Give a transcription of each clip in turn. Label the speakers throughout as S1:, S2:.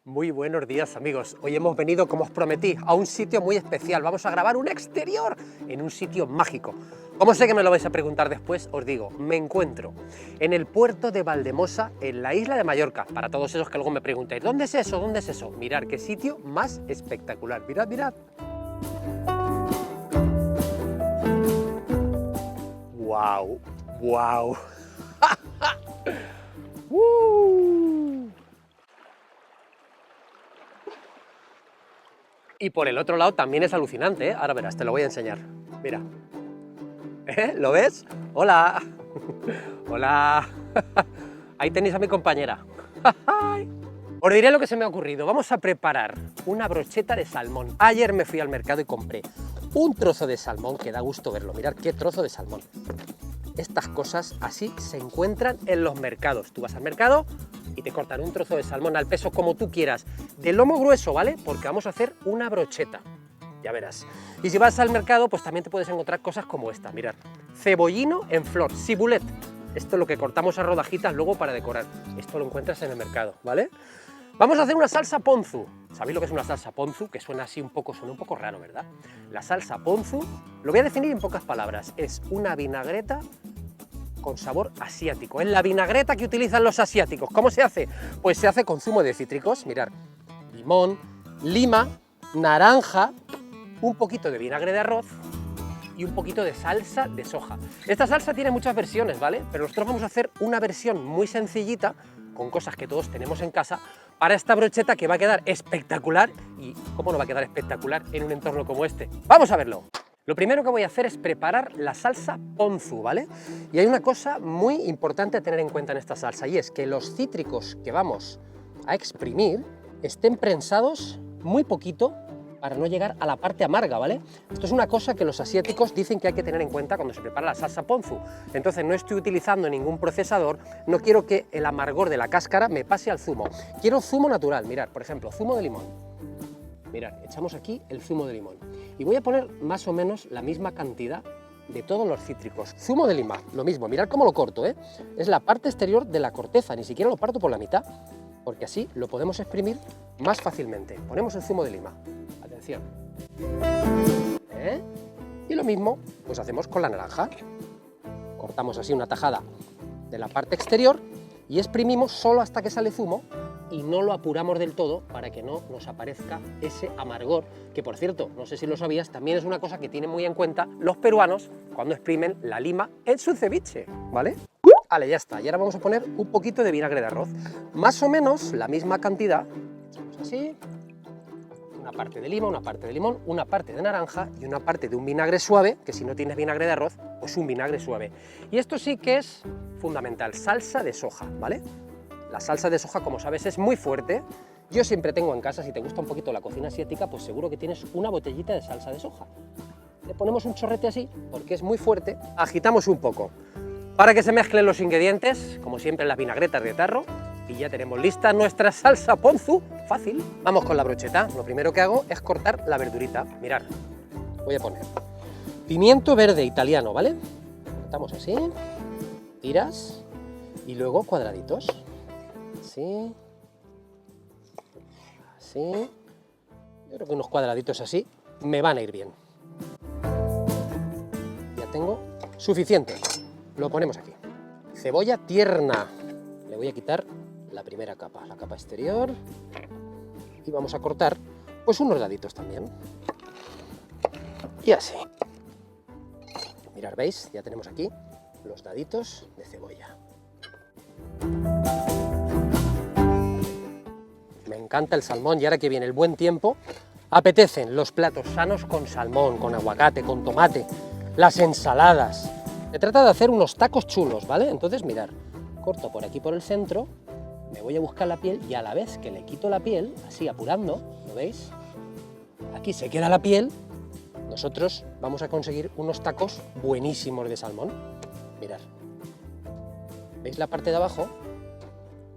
S1: Muy buenos días, amigos. Hoy hemos venido, como os prometí, a un sitio muy especial. Vamos a grabar un exterior en un sitio mágico. Como sé que me lo vais a preguntar después, os digo, me encuentro en el puerto de Valdemosa, en la isla de Mallorca. Para todos esos que luego me preguntáis, ¿dónde es eso? ¿Dónde es eso? Mirad qué sitio más espectacular. Mirad, mirad. ¡Wow! ¡Wow! Y por el otro lado también es alucinante, ¿eh? Ahora verás, te lo voy a enseñar. Mira. ¿Lo ves? ¡Hola! ¡Hola! Ahí tenéis a mi compañera. Os diré lo que se me ha ocurrido. Vamos a preparar una brocheta de salmón. Ayer me fui al mercado y compré un trozo de salmón que da gusto verlo. Mirad qué trozo de salmón. Estas cosas así se encuentran en los mercados. Tú vas al mercado y te cortan un trozo de salmón al peso como tú quieras, de lomo grueso, ¿vale? Porque vamos a hacer una brocheta, ya verás. Y si vas al mercado, pues también te puedes encontrar cosas como esta, mirad, cebollino en flor, cibulet. Esto es lo que cortamos a rodajitas luego para decorar. Esto lo encuentras en el mercado, ¿vale? Vamos a hacer una salsa ponzu. ¿Sabéis lo que es una salsa ponzu? Que suena un poco raro, ¿verdad? La salsa ponzu, lo voy a definir en pocas palabras, es una vinagreta con sabor asiático. Es la vinagreta que utilizan los asiáticos. ¿Cómo se hace? Pues se hace con zumo de cítricos, mirad, limón, lima, naranja, un poquito de vinagre de arroz y un poquito de salsa de soja. Esta salsa tiene muchas versiones, ¿vale? Pero nosotros vamos a hacer una versión muy sencillita, con cosas que todos tenemos en casa, para esta brocheta que va a quedar espectacular. ¿Y cómo no va a quedar espectacular en un entorno como este? ¡Vamos a verlo! Lo primero que voy a hacer es preparar la salsa ponzu, ¿vale? Y hay una cosa muy importante a tener en cuenta en esta salsa, y es que los cítricos que vamos a exprimir estén prensados muy poquito para no llegar a la parte amarga, ¿vale? Esto es una cosa que los asiáticos dicen que hay que tener en cuenta cuando se prepara la salsa ponzu. Entonces no estoy utilizando ningún procesador, no quiero que el amargor de la cáscara me pase al zumo. Quiero zumo natural, mirad, por ejemplo, zumo de limón. Mirad, echamos aquí el zumo de limón. Y voy a poner más o menos la misma cantidad de todos los cítricos. Zumo de lima, lo mismo, mirad cómo lo corto, ¿eh? Es la parte exterior de la corteza, ni siquiera lo parto por la mitad, porque así lo podemos exprimir más fácilmente. Ponemos el zumo de lima. Atención. Y lo mismo pues hacemos con la naranja. Cortamos así una tajada de la parte exterior y exprimimos solo hasta que sale zumo y no lo apuramos del todo para que no nos aparezca ese amargor, que por cierto, no sé si lo sabías, también es una cosa que tienen muy en cuenta los peruanos cuando exprimen la lima en su ceviche, ¿vale? Vale, ya está, y ahora vamos a poner un poquito de vinagre de arroz, más o menos la misma cantidad, echamos así, una parte de lima, una parte de limón, una parte de naranja y una parte de un vinagre suave, que si no tienes vinagre de arroz, pues un vinagre suave. Y esto sí que es fundamental, salsa de soja, ¿vale? La salsa de soja, como sabes, es muy fuerte. Yo siempre tengo en casa, si te gusta un poquito la cocina asiática, pues seguro que tienes una botellita de salsa de soja. Le ponemos un chorrete así, porque es muy fuerte, agitamos un poco para que se mezclen los ingredientes, como siempre las vinagretas de tarro, y ya tenemos lista nuestra salsa ponzu, fácil. Vamos con la brocheta. Lo primero que hago es cortar la verdurita. Mirad, voy a poner pimiento verde italiano, ¿vale? Cortamos así, tiras y luego cuadraditos. Así, así. Yo creo que unos cuadraditos así me van a ir bien. Ya tengo suficiente. Lo ponemos aquí. Cebolla tierna. Le voy a quitar la primera capa, la capa exterior. Y vamos a cortar pues unos daditos también. Y así. Mirad, ¿veis? Ya tenemos aquí los daditos de cebolla. Me encanta el salmón y ahora que viene el buen tiempo, apetecen los platos sanos con salmón, con aguacate, con tomate, las ensaladas. Se trata de hacer unos tacos chulos, ¿vale? Entonces, mirad, corto por aquí por el centro, me voy a buscar la piel y a la vez que le quito la piel, así apurando, ¿lo veis? Aquí se queda la piel, nosotros vamos a conseguir unos tacos buenísimos de salmón. Mirad, ¿veis la parte de abajo?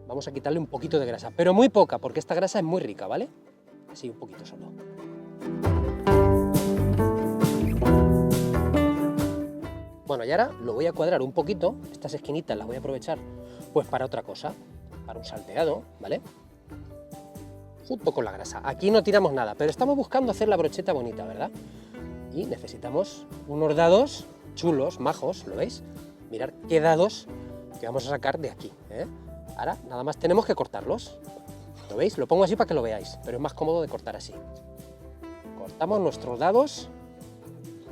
S1: Vamos a quitarle un poquito de grasa, pero muy poca, porque esta grasa es muy rica, ¿vale? Así, un poquito solo. Bueno, y ahora lo voy a cuadrar un poquito, estas esquinitas las voy a aprovechar pues para otra cosa, para un salteado, ¿vale? junto con la grasa. Aquí no tiramos nada, pero estamos buscando hacer la brocheta bonita, ¿verdad? Y necesitamos unos dados chulos, majos, ¿lo veis? Mirad qué dados que vamos a sacar de aquí, ¿eh? Ahora nada más tenemos que cortarlos. ¿Lo veis? Lo pongo así para que lo veáis, pero es más cómodo de cortar así. Cortamos nuestros dados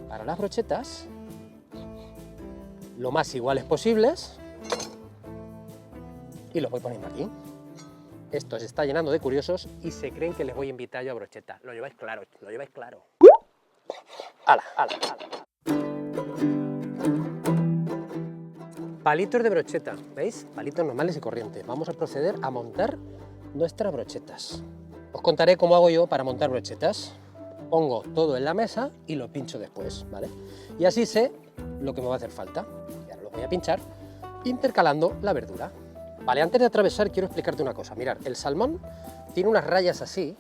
S1: para las brochetas, lo más iguales posibles, y los voy poniendo aquí. Esto se está llenando de curiosos y se creen que les voy a invitar yo a brocheta. Lo lleváis claro, lo lleváis claro. ¡Hala, hala, hala! Palitos de brocheta, ¿veis? Palitos normales y corrientes. Vamos a proceder a montar nuestras brochetas. Os contaré cómo hago yo para montar brochetas. Pongo todo en la mesa y lo pincho después, ¿vale? Y así sé lo que me va a hacer falta. Y ahora lo voy a pinchar intercalando la verdura. Vale, antes de atravesar quiero explicarte una cosa. Mirad, el salmón tiene unas rayas así,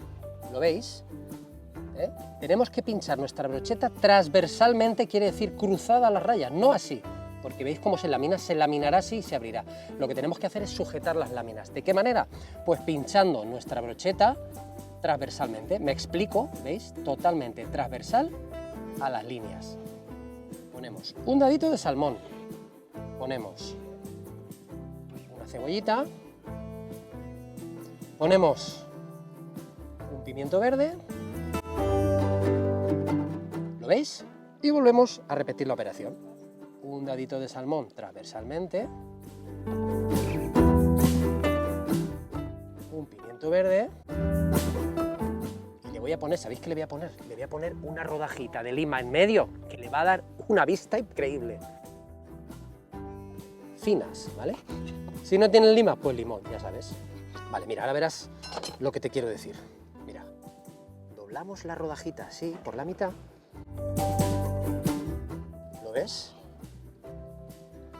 S1: ¿lo veis? Tenemos que pinchar nuestra brocheta transversalmente, quiere decir cruzada a las rayas, no así. Porque veis cómo se lamina, se laminará así y se abrirá. Lo que tenemos que hacer es sujetar las láminas. ¿De qué manera? Pues pinchando nuestra brocheta transversalmente. Me explico, ¿veis? Totalmente transversal a las líneas. Ponemos un dadito de salmón. Ponemos una cebollita. Ponemos un pimiento verde. ¿Lo veis? Y volvemos a repetir la operación. Un dadito de salmón transversalmente, un pimiento verde y le voy a poner, ¿sabéis qué le voy a poner? Le voy a poner una rodajita de lima en medio que le va a dar una vista increíble. Finas, ¿vale? Si no tienen lima, pues limón, ya sabes. Vale, mira, ahora verás lo que te quiero decir. Mira, doblamos la rodajita así, por la mitad. ¿Lo ves?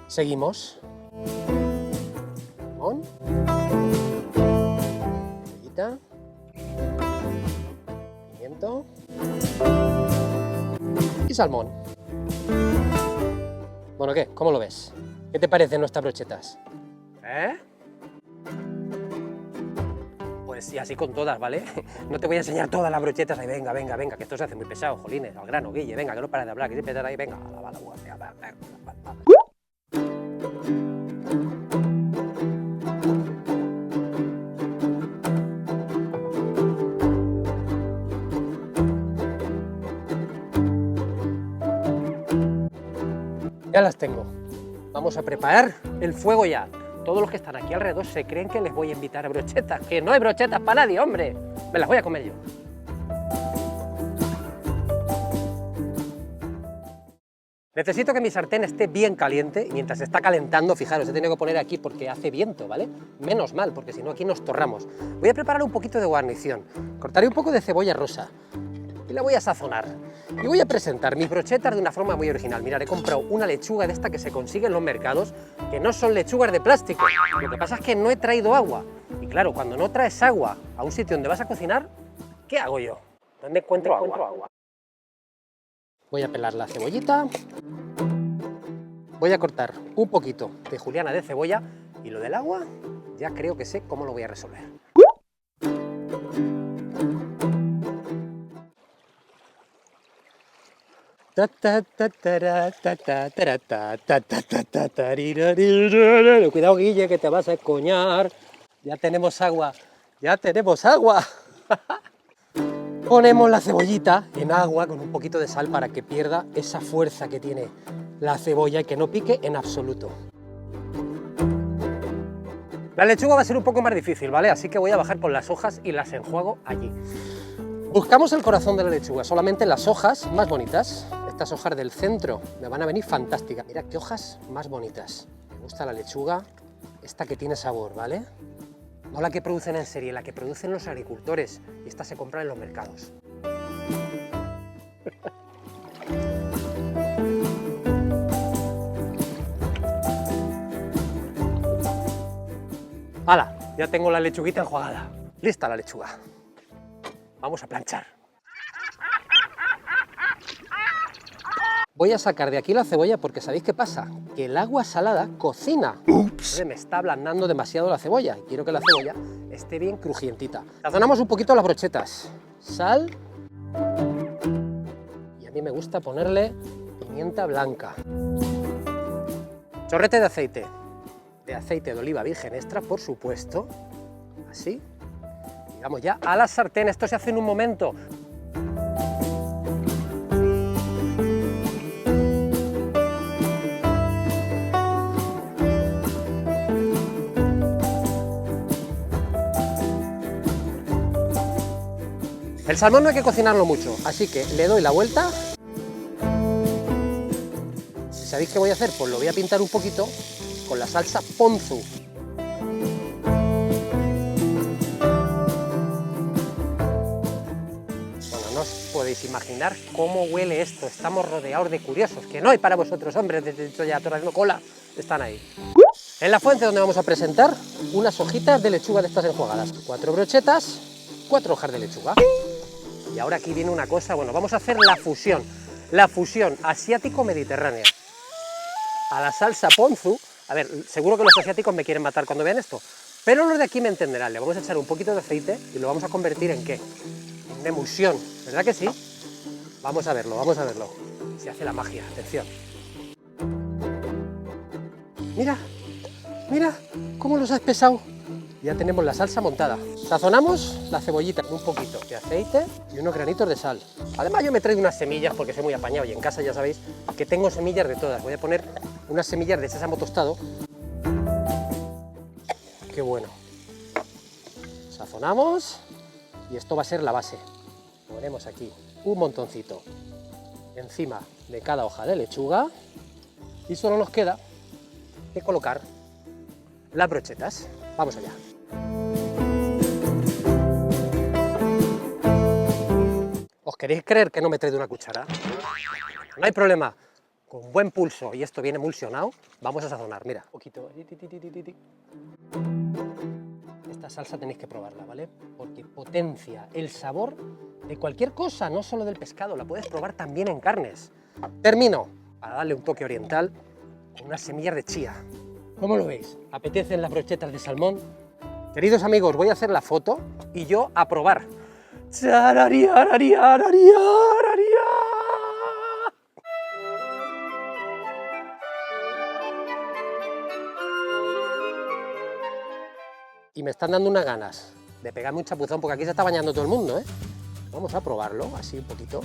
S1: Seguimos. Limón. Cebollita. Pimiento. Y salmón. Bueno, ¿qué? ¿Cómo lo ves? ¿Qué te parecen nuestras brochetas? Pues y así con todas, ¿vale? No te voy a enseñar todas las brochetas ahí, venga, venga, venga, que esto se hace muy pesado, jolines, al grano, Guille, venga, que no pares de hablar, que siempre estás ahí, venga, Ya las tengo. Vamos a preparar el fuego ya. Todos los que están aquí alrededor se creen que les voy a invitar a brochetas. Que no hay brochetas para nadie, hombre. Me las voy a comer yo. Necesito que mi sartén esté bien caliente y mientras se está calentando, fijaros, he tenido que poner aquí porque hace viento, ¿vale? Menos mal, porque si no aquí nos torramos. Voy a preparar un poquito de guarnición. Cortaré un poco de cebolla rosa y la voy a sazonar. Y voy a presentar mis brochetas de una forma muy original. Mirad, he comprado una lechuga de esta que se consigue en los mercados, que no son lechugas de plástico. Lo que pasa es que no he traído agua. Y claro, cuando no traes agua a un sitio donde vas a cocinar, ¿qué hago yo? ¿Dónde encuentro agua? Voy a pelar la cebollita. Voy a cortar un poquito de juliana de cebolla y lo del agua ya creo que sé cómo lo voy a resolver. Cuidado, Guille, que te vas a escoñar. Ya tenemos agua, ya tenemos agua. Ponemos la cebollita en agua con un poquito de sal para que pierda esa fuerza que tiene la cebolla y que no pique en absoluto. La lechuga va a ser un poco más difícil, ¿vale? Así que voy a bajar con las hojas y las enjuago allí. Buscamos el corazón de la lechuga, solamente las hojas más bonitas. Estas hojas del centro me van a venir fantásticas. Mira qué hojas más bonitas. Me gusta la lechuga, esta que tiene sabor, ¿vale? No la que producen en serie, la que producen los agricultores. Y esta se compra en los mercados. ¡Hala! Ya tengo la lechuguita enjuagada. Lista la lechuga. Vamos a planchar. Voy a sacar de aquí la cebolla porque ¿sabéis qué pasa? Que el agua salada cocina. ¡Ups! Me está ablandando demasiado la cebolla y quiero que la cebolla esté bien crujientita. Sazonamos un poquito las brochetas. Sal. Y a mí me gusta ponerle pimienta blanca. Chorrete de aceite. De aceite de oliva virgen extra, por supuesto. Así. Y vamos ya a la sartén. Esto se hace en un momento. El salmón no hay que cocinarlo mucho, así que le doy la vuelta. Si sabéis qué voy a hacer, pues lo voy a pintar un poquito con la salsa ponzu. Bueno, no os podéis imaginar cómo huele esto. Estamos rodeados de curiosos, que no hay para vosotros, hombres, de hecho ya todas haciendo cola, están ahí. En la fuente donde vamos a presentar unas hojitas de lechuga de estas enjuagadas. 4 brochetas, 4 hojas de lechuga. Y ahora aquí viene una cosa, bueno, vamos a hacer la fusión asiático-mediterránea. A la salsa ponzu, a ver, seguro que los asiáticos me quieren matar cuando vean esto, pero los de aquí me entenderán. Le vamos a echar un poquito de aceite y lo vamos a convertir ¿en qué? En emulsión, ¿verdad que sí? Vamos a verlo, se hace la magia, atención. Mira, mira cómo los ha espesado. Ya tenemos la salsa montada. Sazonamos la cebollita con un poquito de aceite y unos granitos de sal. Además yo me traigo unas semillas porque soy muy apañado y en casa ya sabéis que tengo semillas de todas. Voy a poner unas semillas de sésamo tostado. Qué bueno. Sazonamos y esto va a ser la base. Ponemos aquí un montoncito encima de cada hoja de lechuga y solo nos queda que colocar las brochetas. Vamos allá. ¿Os queréis creer que no me he traído una cuchara? No hay problema. Con buen pulso, y esto viene emulsionado, vamos a sazonar. Mira, un poquito. Esta salsa tenéis que probarla, ¿vale? Porque potencia el sabor de cualquier cosa, no solo del pescado, la puedes probar también en carnes. Termino, para darle un toque oriental, con unas semillas de chía. ¿Cómo lo veis? ¿Apetecen las brochetas de salmón? Queridos amigos, voy a hacer la foto y yo a probar. Y me están dando unas ganas de pegarme un chapuzón porque aquí se está bañando todo el mundo, ¿eh? Vamos a probarlo, así un poquito.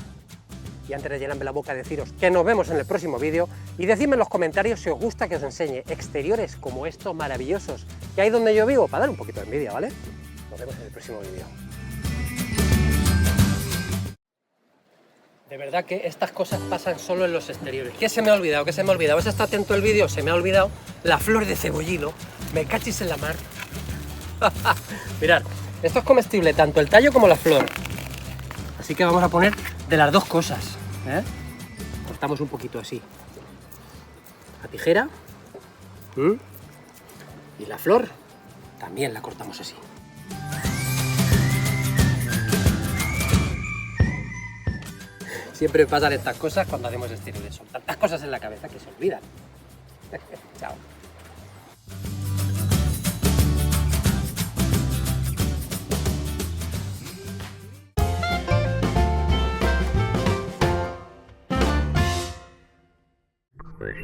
S1: Y antes de llenarme la boca, deciros que nos vemos en el próximo vídeo y decidme en los comentarios si os gusta que os enseñe exteriores como estos maravillosos que hay donde yo vivo, para dar un poquito de envidia, ¿vale? Nos vemos en el próximo vídeo. De verdad que estas cosas pasan solo en los exteriores. ¿Qué se me ha olvidado? ¿Vas a estar atento al vídeo? Se me ha olvidado la flor de cebollino. Me cachis en la mar. Mirad, esto es comestible, tanto el tallo como la flor. Así que vamos a poner de las dos cosas, ¿eh? Cortamos un poquito así. La tijera. Y la flor también la cortamos así. Siempre pasan estas cosas cuando hacemos exteriores. Son tantas cosas en la cabeza que se olvidan. Chao.
S2: Pues